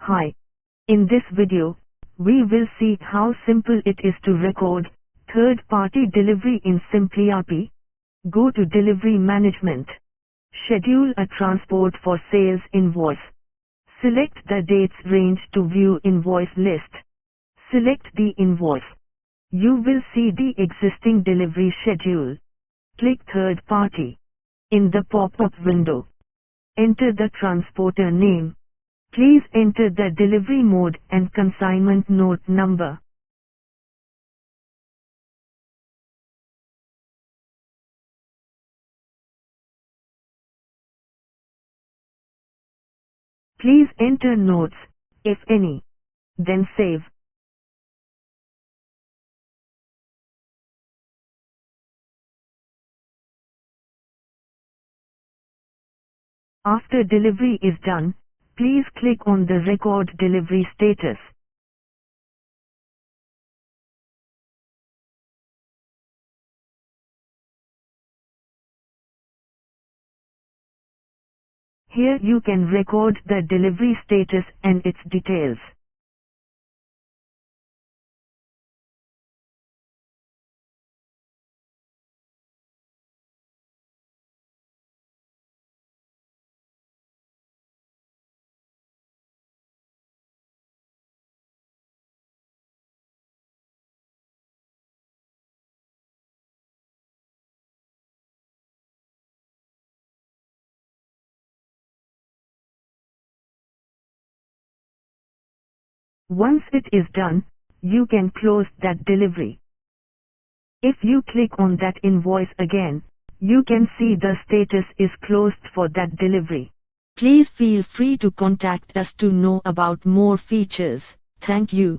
Hi. In this video, we will see how simple it is to record third-party delivery in simpliRP. Go to Delivery Management. Schedule a transport for sales invoice. Select the dates range to view invoice list. Select the invoice. You will see the existing delivery schedule. Click Third Party. In the pop-up window, enter the transporter name. Please enter the delivery mode and consignment note number. Please enter notes, if any. Then save. After delivery is done, please click on the Record Delivery Status. Here you can record the delivery status and its details. Once it is done, you can close that delivery. If you click on that invoice again, you can see the status is closed for that delivery. Please feel free to contact us to know about more features. Thank you.